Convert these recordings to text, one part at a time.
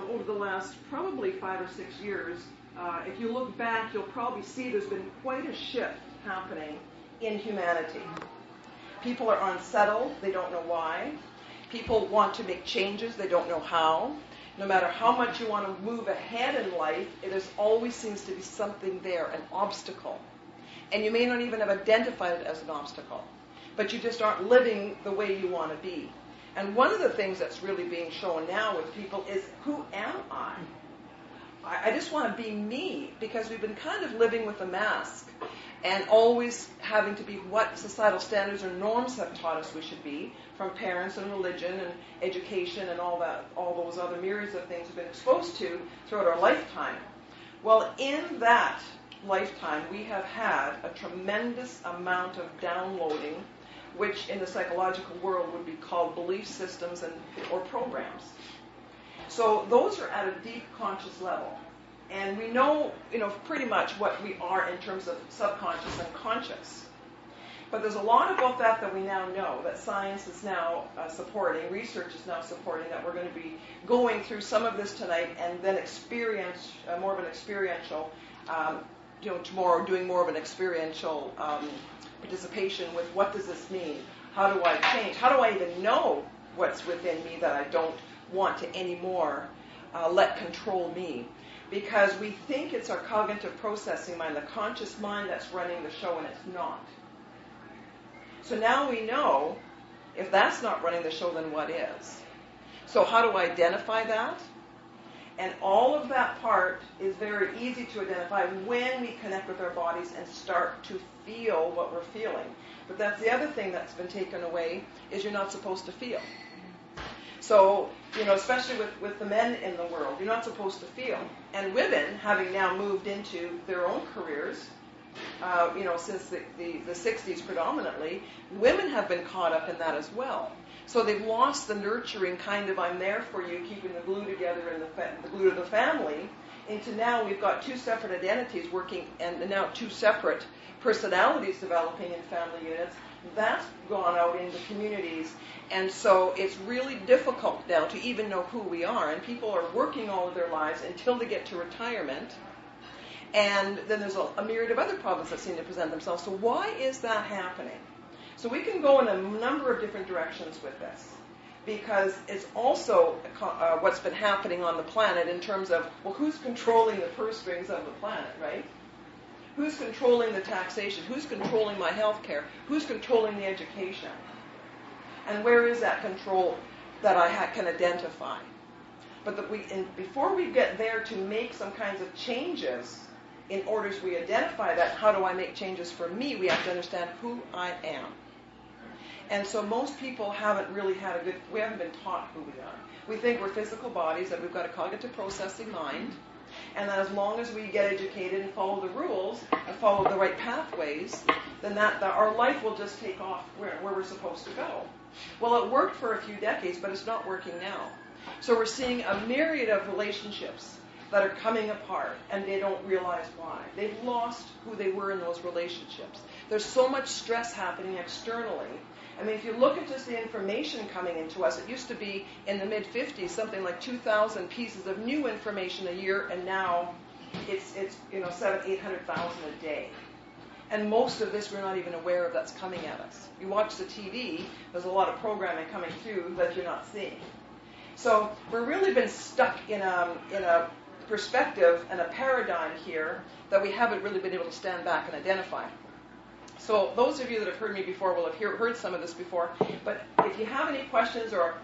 over the last probably 5 or 6 years, if you look back, you'll probably see there's been quite a shift happening in humanity. People are unsettled. They don't know why. People want to make changes. They don't know how. No matter how much you want to move ahead in life, always seems to be something there, an obstacle. And you may not even have identified it as an obstacle, but you just aren't living the way you want to be. And one of the things that's really being shown now with people is, who am I? I just want to be me, because we've been kind of living with a mask and always having to be what societal standards or norms have taught us we should be, from parents and religion and education and all those other myriads of things we've been exposed to throughout our lifetime. Well, in that lifetime, we have had a tremendous amount of downloading, which in the psychological world would be called belief systems or programs. So those are at a deep conscious level. And we know, pretty much what we are in terms of subconscious and conscious. But there's a lot about that we now know, that science is now supporting, research is now supporting, that we're going to be going through some of this tonight and then experience more of an experiential, tomorrow doing more of an experiential participation with what does this mean? How do I change? How do I even know what's within me that I don't want to anymore let control me? Because we think it's our cognitive processing mind, the conscious mind, that's running the show, and it's not. So now we know, if that's not running the show, then what is? So how do I identify that? And all of that part is very easy to identify when we connect with our bodies and start to feel what we're feeling. But that's the other thing that's been taken away, is you're not supposed to feel. So, especially with the men in the world, you're not supposed to feel. And women, having now moved into their own careers, since the 60s predominantly, women have been caught up in that as well. So they've lost the nurturing kind of I'm there for you, keeping the glue together and the glue to the family, into now we've got two separate identities working, and now two separate personalities developing in family units. That's gone out into communities, and so it's really difficult now to even know who we are, and people are working all of their lives until they get to retirement, and then there's a myriad of other problems that seem to present themselves. So why is that happening? So we can go in a number of different directions with this, because it's also what's been happening on the planet in terms of, well, who's controlling the purse strings of the planet, right? Who's controlling the taxation? Who's controlling my health care? Who's controlling the education? And where is that control that I can identify? But before we get there to make some kinds of changes, in order as we identify that, how do I make changes for me, we have to understand who I am. And so most people haven't really we haven't been taught who we are. We think we're physical bodies, that we've got a cognitive processing mind, and that as long as we get educated and follow the rules and follow the right pathways, then that our life will just take off where we're supposed to go. Well, it worked for a few decades, but it's not working now. So we're seeing a myriad of relationships that are coming apart, and they don't realize why. They've lost who they were in those relationships. There's so much stress happening externally. I mean, if you look at just the information coming into us, it used to be in the mid-50s something like 2,000 pieces of new information a year, and now it's 700,000-800,000 a day. And most of this we're not even aware of that's coming at us. You watch the TV, there's a lot of programming coming through that you're not seeing. So we've really been stuck in a perspective and a paradigm here that we haven't really been able to stand back and identify. So those of you that have heard me before will have heard some of this before. But if you have any questions or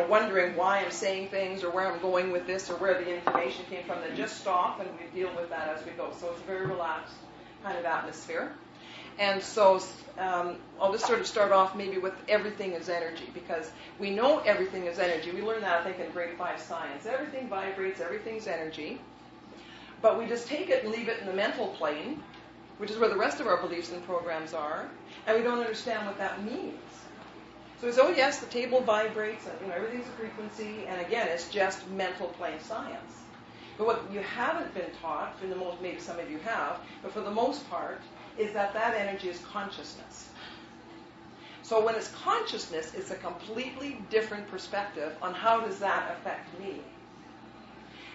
wondering why I'm saying things or where I'm going with this or where the information came from, then just stop and we deal with that as we go. So it's a very relaxed kind of atmosphere. And so I'll just sort of start off maybe with everything is energy, because we know everything is energy. We learned that, I think, in grade 5 science. Everything vibrates, everything's energy. But we just take it and leave it in the mental plane, which is where the rest of our beliefs and programs are, and we don't understand what that means. So we say, oh yes, the table vibrates, and everything's a frequency, and again, it's just mental plane science. But what you haven't been taught, maybe some of you have, but for the most part, is that energy is consciousness. So when it's consciousness, it's a completely different perspective on how does that affect me.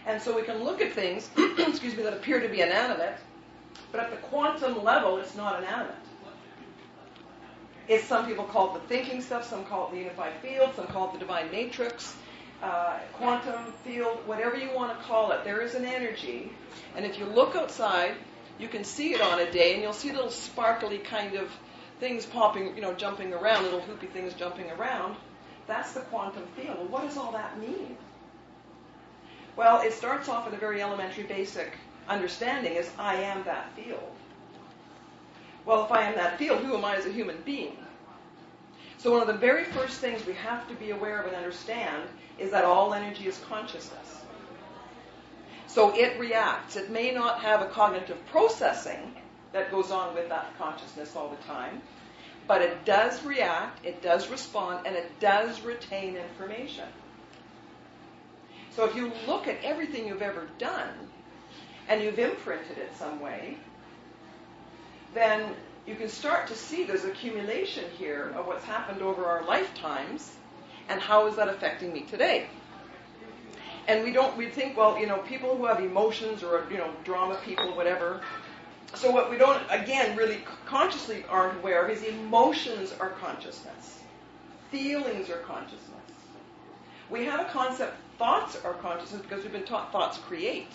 And so we can look at things, excuse me, that appear to be inanimate, but at the quantum level, it's not inanimate. It's, some people call it the thinking stuff, some call it the unified field, some call it the divine matrix, quantum field, whatever you want to call it. There is an energy, and if you look outside, you can see it on a day, and you'll see little sparkly kind of things popping, jumping around, little hoopy things jumping around. That's the quantum field. Well, what does all that mean? Well, it starts off at a very elementary, basic understanding is I am that field. Well, if I am that field, who am I as a human being? So one of the very first things we have to be aware of and understand is that all energy is consciousness. So it reacts. It may not have a cognitive processing that goes on with that consciousness all the time, but it does react, it does respond, and it does retain information. So if you look at everything you've ever done, and you've imprinted it some way, then you can start to see there's accumulation here of what's happened over our lifetimes, and how is that affecting me today? And we think, well, people who have emotions or, drama people, whatever. So what we don't, again, really consciously aren't aware of is emotions are consciousness. Feelings are consciousness. We have a concept, thoughts are consciousness, because we've been taught thoughts create.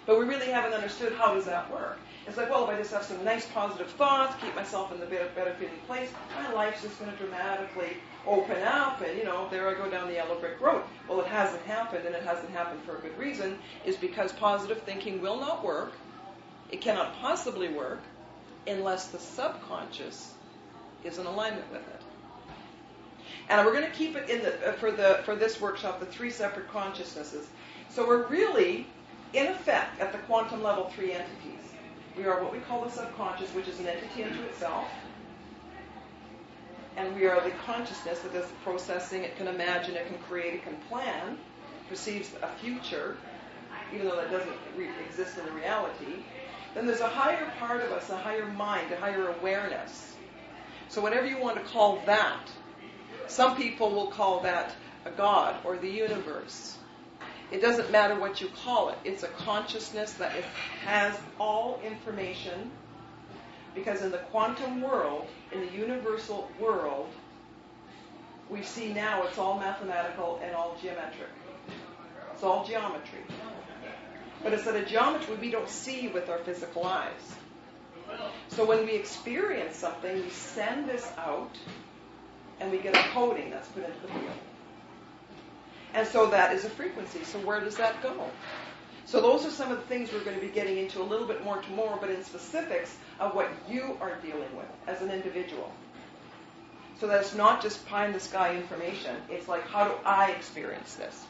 But we really haven't understood how does that work. It's like, well, if I just have some nice positive thoughts, keep myself in the better feeling place, my life's just going to dramatically open up, and, there I go down the yellow brick road. Well, it hasn't happened, and it hasn't happened for a good reason, is because positive thinking will not work. It cannot possibly work unless the subconscious is in alignment with it. And we're going to keep it in for this workshop, the three separate consciousnesses. So we're really, in effect, at the quantum level, three entities. We are what we call the subconscious, which is an entity unto itself. And we are the consciousness that does the processing. It can imagine, it can create, it can plan, perceives a future, even though that doesn't exist in the reality. Then there's a higher part of us, a higher mind, a higher awareness. So whatever you want to call that, some people will call that a God or the universe. It doesn't matter what you call it. It's a consciousness that has all information, because in the quantum world, in the universal world, we see now it's all mathematical and all geometric. It's all geometry. But it's that a geometry we don't see with our physical eyes. So when we experience something, we send this out, and we get a coding that's put into the field. And so that is a frequency. So where does that go? So those are some of the things we're going to be getting into a little bit more tomorrow, but in specifics of what you are dealing with as an individual. So that it's not just pie-in-the-sky information. It's like, how do I experience this?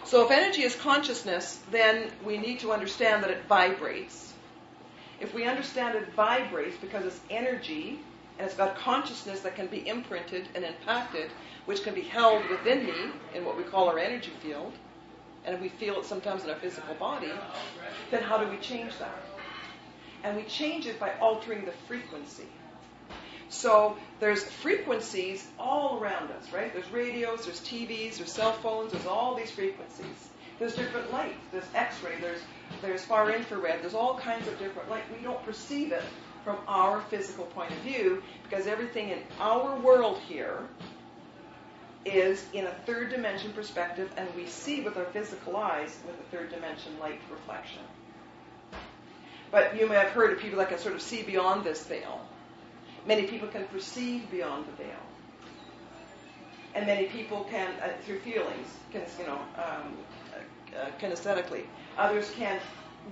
So if energy is consciousness, then we need to understand that it vibrates. If we understand it vibrates because it's energy, and it's got consciousness that can be imprinted and impacted, which can be held within me in what we call our energy field, and we feel it sometimes in our physical body, then how do we change that? And we change it by altering the frequency. So there's frequencies all around us, right? There's radios, there's TVs, there's cell phones, there's all these frequencies. There's different light, there's X-ray, there's far infrared, there's all kinds of different light. We don't perceive it from our physical point of view, because everything in our world here is in a third dimension perspective, and we see with our physical eyes with a third dimension light reflection. But you may have heard of people that can sort of see beyond this veil. Many people can perceive beyond the veil. And many people can, through feelings, kinesthetically. Others can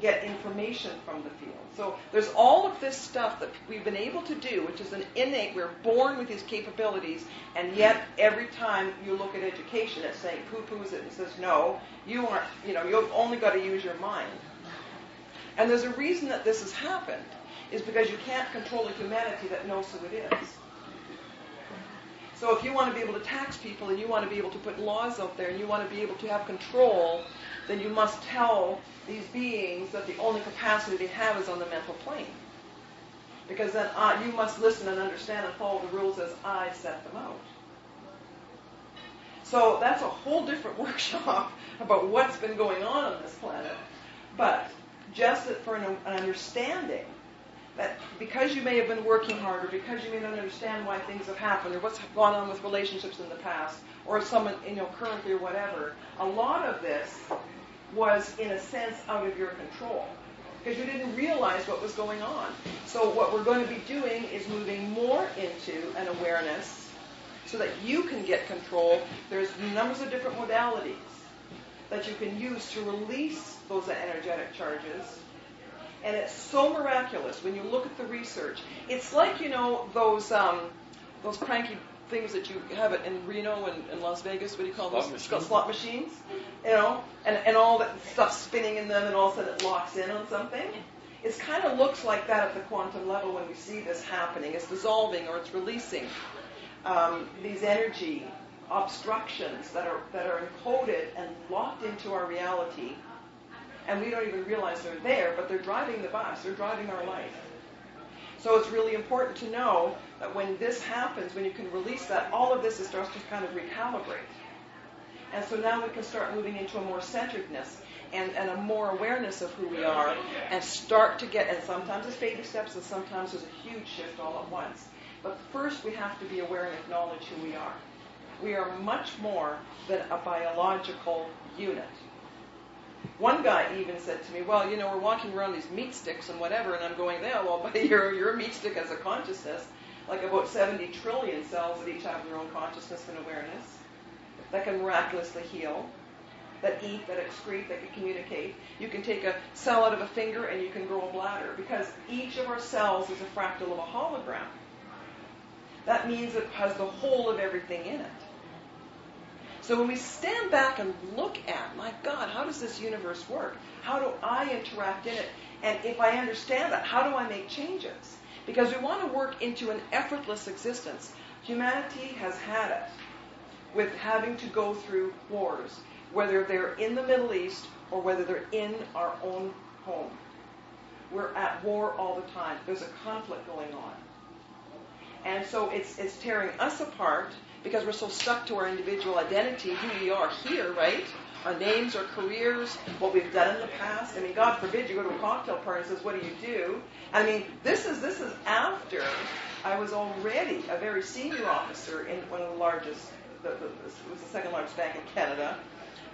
get information from the field. So there's all of this stuff that we've been able to do, which is an innate, we're born with these capabilities, and yet every time you look at education, it's saying, poo-poos it and says, no, you aren't, you've only got to use your mind. And there's a reason that this has happened, is because you can't control a humanity that knows who it is. So if you want to be able to tax people, and you want to be able to put laws out there, and you want to be able to have control, then you must tell these beings that the only capacity they have is on the mental plane. Because then you must listen and understand and follow the rules as I set them out. So that's a whole different workshop about what's been going on this planet. But just for an understanding that because you may have been working hard, or because you may not understand why things have happened, or what's gone on with relationships in the past, or someone, currently or whatever, a lot of this was, in a sense, out of your control. Because you didn't realize what was going on. So what we're going to be doing is moving more into an awareness so that you can get control. There's numbers of different modalities that you can use to release those energetic charges. And it's so miraculous when you look at the research. It's like, those cranky things that you have it in Reno and Las Vegas. What do you call those? Slot machines. And all that stuff spinning in them, and all of a sudden it locks in on something. It kind of looks like that at the quantum level when we see this happening. It's dissolving or it's releasing these energy obstructions that are encoded and locked into our reality. And we don't even realize they're there, but they're driving the bus. They're driving our life. So it's really important to know that when this happens, when you can release that, all of this starts to kind of recalibrate. And so now we can start moving into a more centeredness and a more awareness of who we are, and start to get, and sometimes it's baby steps, and sometimes there's a huge shift all at once. But first we have to be aware and acknowledge who we are. We are much more than a biological unit. One guy even said to me, well, we're walking around these meat sticks and whatever, and I'm going, yeah, well, but your meat stick has a consciousness, like about 70 trillion cells that each have their own consciousness and awareness, that can miraculously heal, that eat, that excrete, that can communicate. You can take a cell out of a finger and you can grow a bladder, because each of our cells is a fractal of a hologram. That means it has the whole of everything in it. So when we stand back and look at, my God, how does this universe work? How do I interact in it? And if I understand that, how do I make changes? Because we want to work into an effortless existence. Humanity has had it with having to go through wars, whether they're in the Middle East or whether they're in our own home. We're at war all the time. There's a conflict going on. And so it's tearing us apart, because we're so stuck to our individual identity, who we are here, right? Our names, our careers, what we've done in the past. I mean, God forbid you go to a cocktail party and says, what do you do? I mean, this is after I was already a very senior officer in one of the largest, it was the second largest bank in Canada.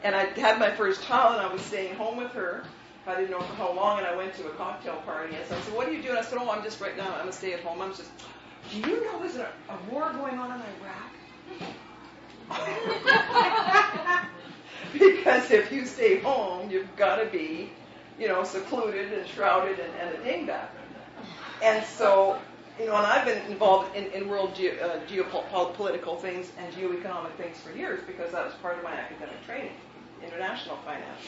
And I had my first child, and I was staying home with her. I didn't know for how long, and I went to a cocktail party. And so I said, what do you do? And I said, I'm just right now, I'm a stay-at-home. I'm just, do you know there's a war going on in Iraq? Because if you stay home, you've got to be, secluded and shrouded and a dingbat. And so, and I've been involved in world geopolitical things and geoeconomic things for years, because that was part of my academic training, international finance.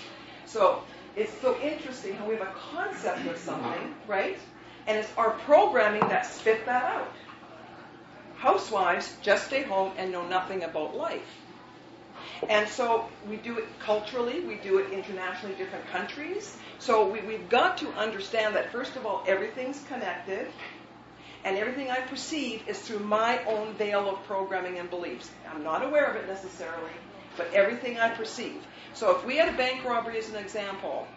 So it's so interesting how we have a concept of something, right? And it's our programming that spit that out. Housewives just stay home and know nothing about life. And so we do it culturally, we do it internationally, different countries. So we've got to understand that, first of all, everything's connected, and everything I perceive is through my own veil of programming and beliefs. I'm not aware of it necessarily, but everything I perceive. So if we had a bank robbery as an example,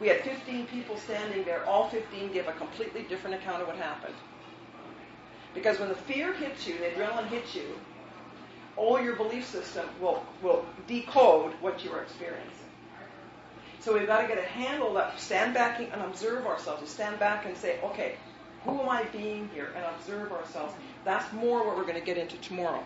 we had 15 people standing there, all 15 gave a completely different account of what happened. Because when the fear hits you, the adrenaline hits you, all your belief system will decode what you are experiencing. So we've got to get a handle that, stand back and observe ourselves. We stand back and say, okay, who am I being here? And observe ourselves. That's more what we're going to get into tomorrow.